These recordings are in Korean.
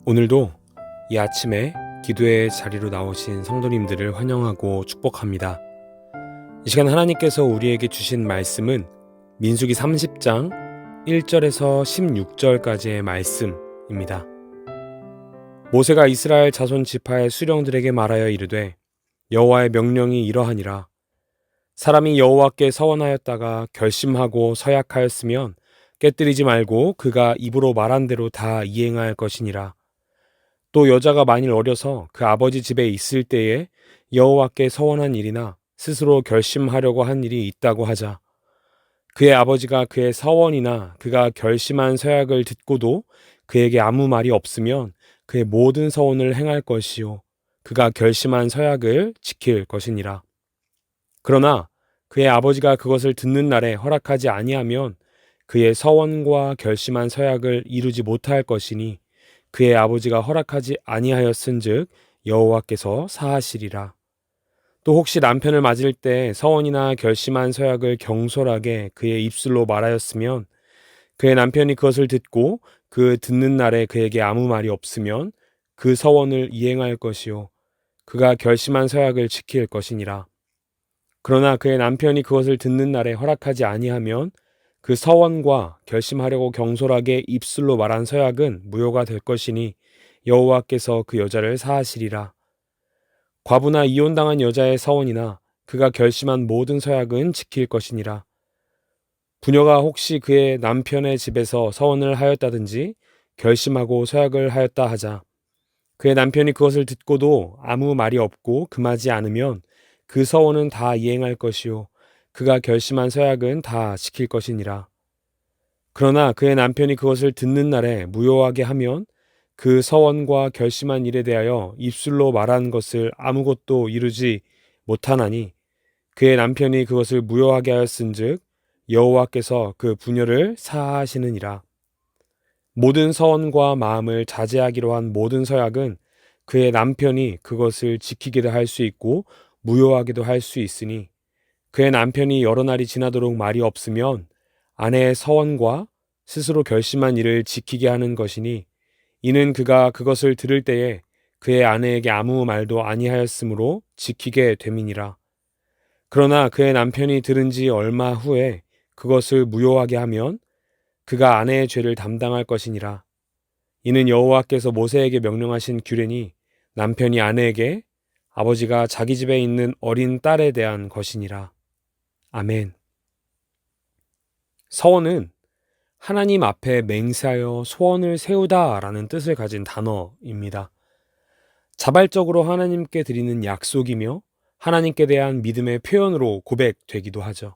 오늘도 이 아침에 기도의 자리로 나오신 성도님들을 환영하고 축복합니다. 이 시간 하나님께서 우리에게 주신 말씀은 민수기 30장 1절에서 16절까지의 말씀입니다. 모세가 이스라엘 자손 지파의 수령들에게 말하여 이르되 여호와의 명령이 이러하니라. 사람이 여호와께 서원하였다가 결심하고 서약하였으면 깨뜨리지 말고 그가 입으로 말한 대로 다 이행할 것이니라. 또 여자가 만일 어려서 그 아버지 집에 있을 때에 여호와께 서원한 일이나 스스로 결심하려고 한 일이 있다고 하자. 그의 아버지가 그의 서원이나 그가 결심한 서약을 듣고도 그에게 아무 말이 없으면 그의 모든 서원을 행할 것이요 그가 결심한 서약을 지킬 것이니라. 그러나 그의 아버지가 그것을 듣는 날에 허락하지 아니하면 그의 서원과 결심한 서약을 이루지 못할 것이니 그의 아버지가 허락하지 아니하였은즉 여호와께서 사하시리라. 또 혹시 남편을 맞을 때 서원이나 결심한 서약을 경솔하게 그의 입술로 말하였으면 그의 남편이 그것을 듣고 그 듣는 날에 그에게 아무 말이 없으면 그 서원을 이행할 것이요 그가 결심한 서약을 지킬 것이니라. 그러나 그의 남편이 그것을 듣는 날에 허락하지 아니하면 그 서원과 결심하려고 경솔하게 입술로 말한 서약은 무효가 될 것이니 여호와께서 그 여자를 사하시리라. 과부나 이혼당한 여자의 서원이나 그가 결심한 모든 서약은 지킬 것이니라. 부녀가 혹시 그의 남편의 집에서 서원을 하였다든지 결심하고 서약을 하였다 하자. 그의 남편이 그것을 듣고도 아무 말이 없고 금하지 않으면 그 서원은 다 이행할 것이요 그가 결심한 서약은 다 지킬 것이니라. 그러나 그의 남편이 그것을 듣는 날에 무효하게 하면 그 서원과 결심한 일에 대하여 입술로 말한 것을 아무것도 이루지 못하나니 그의 남편이 그것을 무효하게 하였은즉 여호와께서 그 부녀를 사하시느니라. 모든 서원과 마음을 자제하기로 한 모든 서약은 그의 남편이 그것을 지키기도 할 수 있고 무효하기도 할 수 있으니 그의 남편이 여러 날이 지나도록 말이 없으면 아내의 서원과 스스로 결심한 일을 지키게 하는 것이니 이는 그가 그것을 들을 때에 그의 아내에게 아무 말도 아니하였으므로 지키게 됨이니라. 그러나 그의 남편이 들은 지 얼마 후에 그것을 무효하게 하면 그가 아내의 죄를 담당할 것이니라. 이는 여호와께서 모세에게 명령하신 규례니 남편이 아내에게 아버지가 자기 집에 있는 어린 딸에 대한 것이니라. 아멘. 서원은 하나님 앞에 맹세하여 소원을 세우다라는 뜻을 가진 단어입니다. 자발적으로 하나님께 드리는 약속이며 하나님께 대한 믿음의 표현으로 고백되기도 하죠.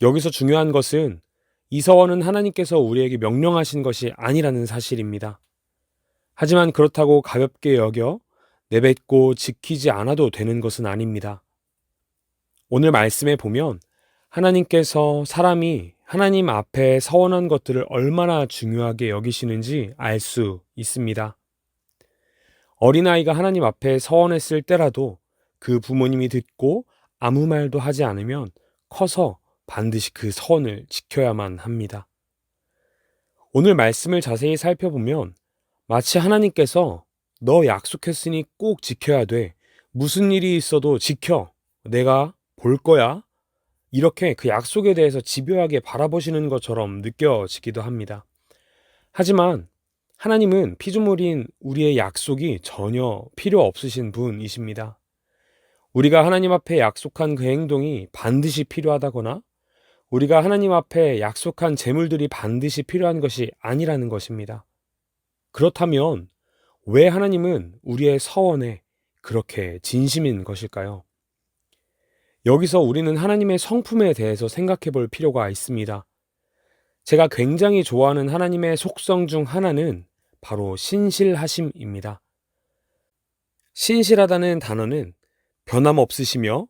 여기서 중요한 것은 이 서원은 하나님께서 우리에게 명령하신 것이 아니라는 사실입니다. 하지만 그렇다고 가볍게 여겨 내뱉고 지키지 않아도 되는 것은 아닙니다. 오늘 말씀에 보면 하나님께서 사람이 하나님 앞에 서원한 것들을 얼마나 중요하게 여기시는지 알 수 있습니다. 어린아이가 하나님 앞에 서원했을 때라도 그 부모님이 듣고 아무 말도 하지 않으면 커서 반드시 그 서원을 지켜야만 합니다. 오늘 말씀을 자세히 살펴보면 마치 하나님께서 너 약속했으니 꼭 지켜야 돼. 무슨 일이 있어도 지켜. 내가 볼 거야. 이렇게 그 약속에 대해서 집요하게 바라보시는 것처럼 느껴지기도 합니다. 하지만 하나님은 피조물인 우리의 약속이 전혀 필요 없으신 분이십니다. 우리가 하나님 앞에 약속한 그 행동이 반드시 필요하다거나 우리가 하나님 앞에 약속한 재물들이 반드시 필요한 것이 아니라는 것입니다. 그렇다면 왜 하나님은 우리의 서원에 그렇게 진심인 것일까요? 여기서 우리는 하나님의 성품에 대해서 생각해 볼 필요가 있습니다. 제가 굉장히 좋아하는 하나님의 속성 중 하나는 바로 신실하심입니다. 신실하다는 단어는 변함없으시며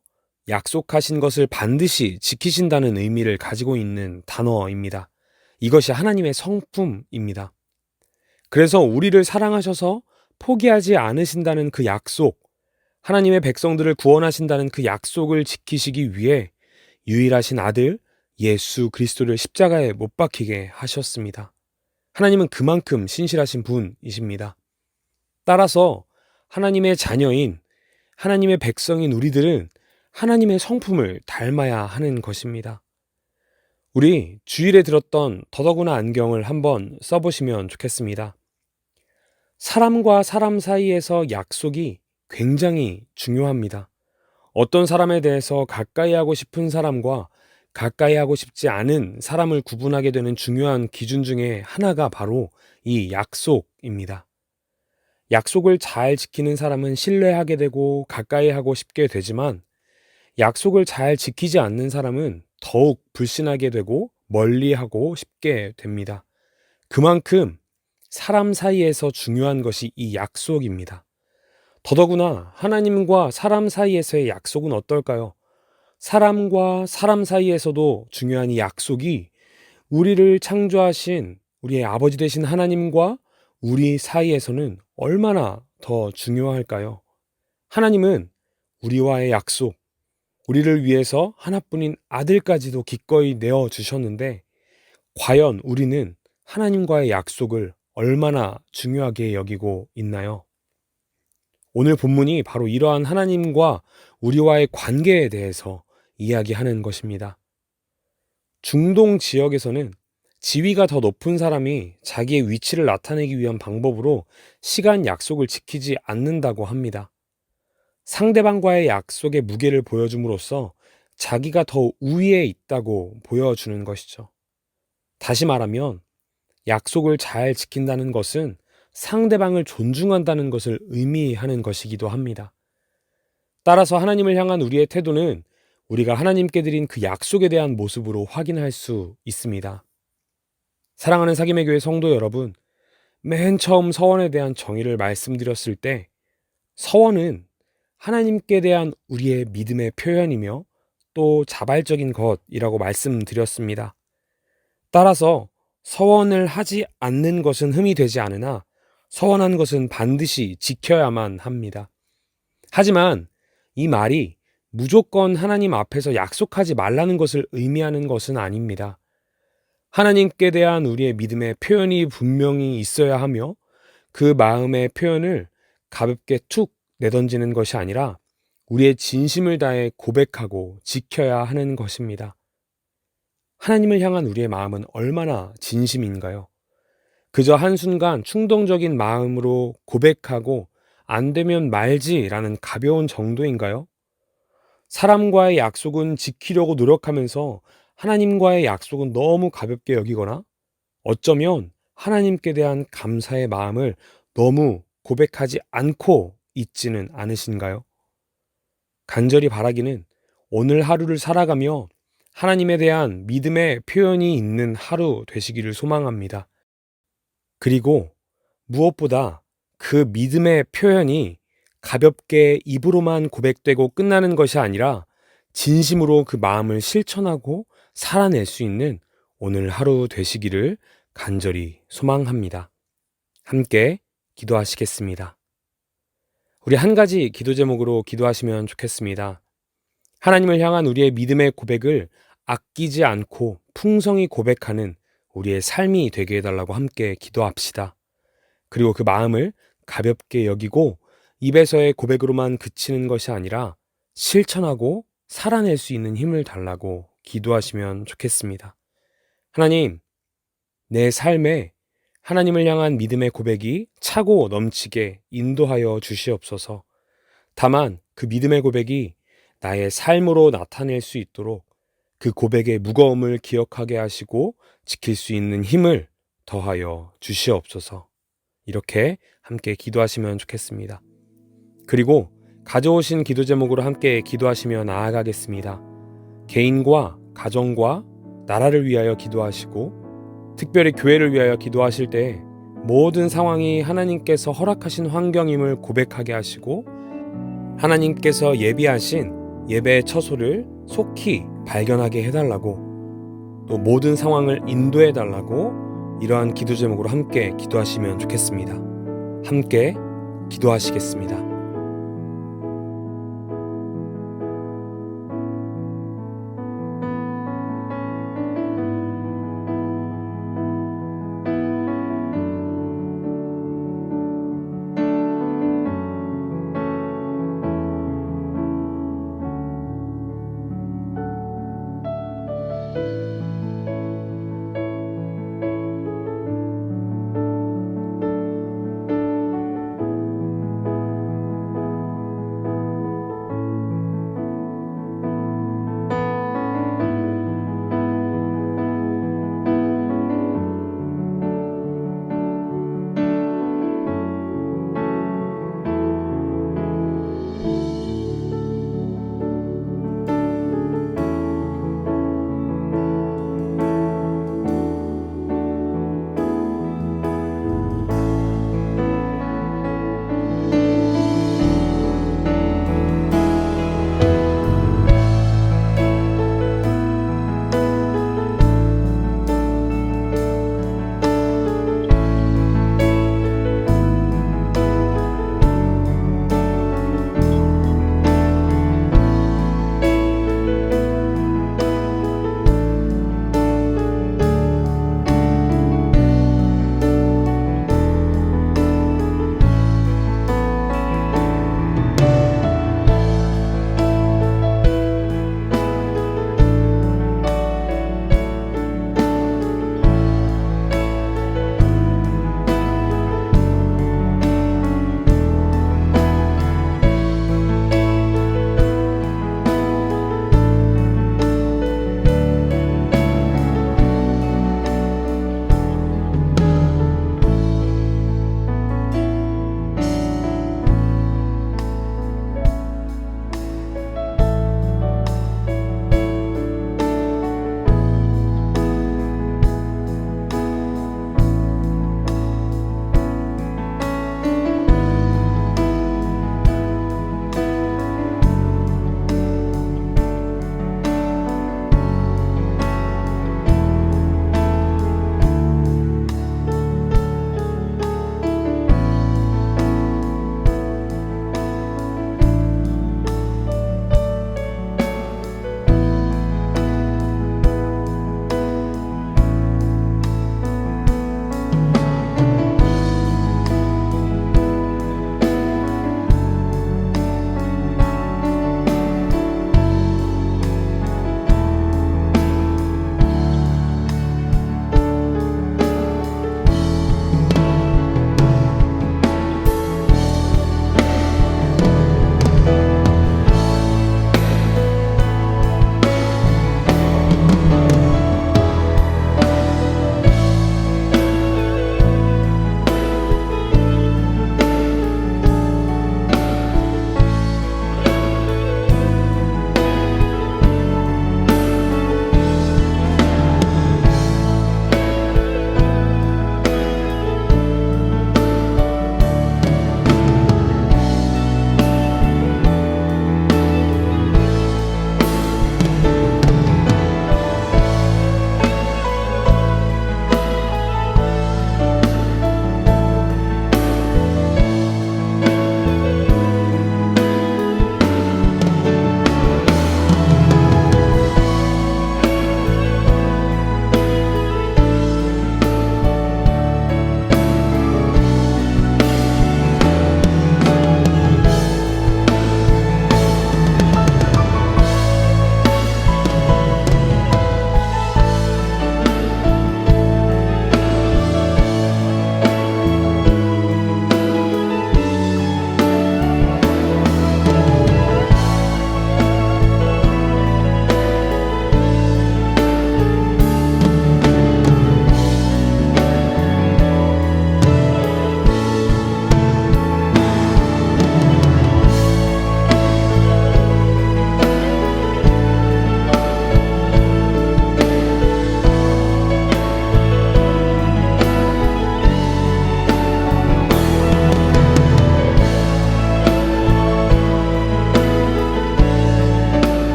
약속하신 것을 반드시 지키신다는 의미를 가지고 있는 단어입니다. 이것이 하나님의 성품입니다. 그래서 우리를 사랑하셔서 포기하지 않으신다는 그 약속, 하나님의 백성들을 구원하신다는 그 약속을 지키시기 위해 유일하신 아들 예수 그리스도를 십자가에 못 박히게 하셨습니다. 하나님은 그만큼 신실하신 분이십니다. 따라서 하나님의 자녀인, 하나님의 백성인 우리들은 하나님의 성품을 닮아야 하는 것입니다. 우리 주일에 들었던 더더구나 안경을 한번 써보시면 좋겠습니다. 사람과 사람 사이에서 약속이 굉장히 중요합니다. 어떤 사람에 대해서 가까이 하고 싶은 사람과 가까이 하고 싶지 않은 사람을 구분하게 되는 중요한 기준 중에 하나가 바로 이 약속입니다. 약속을 잘 지키는 사람은 신뢰하게 되고 가까이 하고 싶게 되지만 약속을 잘 지키지 않는 사람은 더욱 불신하게 되고 멀리하고 싶게 됩니다. 그만큼 사람 사이에서 중요한 것이 이 약속입니다. 더더구나 하나님과 사람 사이에서의 약속은 어떨까요? 사람과 사람 사이에서도 중요한 이 약속이 우리를 창조하신 우리의 아버지 되신 하나님과 우리 사이에서는 얼마나 더 중요할까요? 하나님은 우리와의 약속, 우리를 위해서 하나뿐인 아들까지도 기꺼이 내어 주셨는데 과연 우리는 하나님과의 약속을 얼마나 중요하게 여기고 있나요? 오늘 본문이 바로 이러한 하나님과 우리와의 관계에 대해서 이야기하는 것입니다. 중동 지역에서는 지위가 더 높은 사람이 자기의 위치를 나타내기 위한 방법으로 시간 약속을 지키지 않는다고 합니다. 상대방과의 약속의 무게를 보여줌으로써 자기가 더 우위에 있다고 보여주는 것이죠. 다시 말하면 약속을 잘 지킨다는 것은 상대방을 존중한다는 것을 의미하는 것이기도 합니다. 따라서 하나님을 향한 우리의 태도는 우리가 하나님께 드린 그 약속에 대한 모습으로 확인할 수 있습니다. 사랑하는 사귐의 교회 성도 여러분, 맨 처음 서원에 대한 정의를 말씀드렸을 때 서원은 하나님께 대한 우리의 믿음의 표현이며 또 자발적인 것이라고 말씀드렸습니다. 따라서 서원을 하지 않는 것은 흠이 되지 않으나 서원한 것은 반드시 지켜야만 합니다. 하지만 이 말이 무조건 하나님 앞에서 약속하지 말라는 것을 의미하는 것은 아닙니다. 하나님께 대한 우리의 믿음의 표현이 분명히 있어야 하며 그 마음의 표현을 가볍게 툭 내던지는 것이 아니라 우리의 진심을 다해 고백하고 지켜야 하는 것입니다. 하나님을 향한 우리의 마음은 얼마나 진심인가요? 그저 한순간 충동적인 마음으로 고백하고 안 되면 말지라는 가벼운 정도인가요? 사람과의 약속은 지키려고 노력하면서 하나님과의 약속은 너무 가볍게 여기거나 어쩌면 하나님께 대한 감사의 마음을 너무 고백하지 않고 있지는 않으신가요? 간절히 바라기는 오늘 하루를 살아가며 하나님에 대한 믿음의 표현이 있는 하루 되시기를 소망합니다. 그리고 무엇보다 그 믿음의 표현이 가볍게 입으로만 고백되고 끝나는 것이 아니라 진심으로 그 마음을 실천하고 살아낼 수 있는 오늘 하루 되시기를 간절히 소망합니다. 함께 기도하시겠습니다. 우리 한 가지 기도 제목으로 기도하시면 좋겠습니다. 하나님을 향한 우리의 믿음의 고백을 아끼지 않고 풍성히 고백하는 우리의 삶이 되게 해달라고 함께 기도합시다. 그리고 그 마음을 가볍게 여기고 입에서의 고백으로만 그치는 것이 아니라 실천하고 살아낼 수 있는 힘을 달라고 기도하시면 좋겠습니다. 하나님, 내 삶에 하나님을 향한 믿음의 고백이 차고 넘치게 인도하여 주시옵소서. 다만 그 믿음의 고백이 나의 삶으로 나타낼 수 있도록 그 고백의 무거움을 기억하게 하시고 지킬 수 있는 힘을 더하여 주시옵소서. 이렇게 함께 기도하시면 좋겠습니다. 그리고 가져오신 기도 제목으로 함께 기도하시며 나아가겠습니다. 개인과 가정과 나라를 위하여 기도하시고 특별히 교회를 위하여 기도하실 때 모든 상황이 하나님께서 허락하신 환경임을 고백하게 하시고 하나님께서 예비하신 예배의 처소를 속히 발견하게 해달라고 또 모든 상황을 인도해달라고 이러한 기도 제목으로 함께 기도하시면 좋겠습니다. 함께 기도하시겠습니다.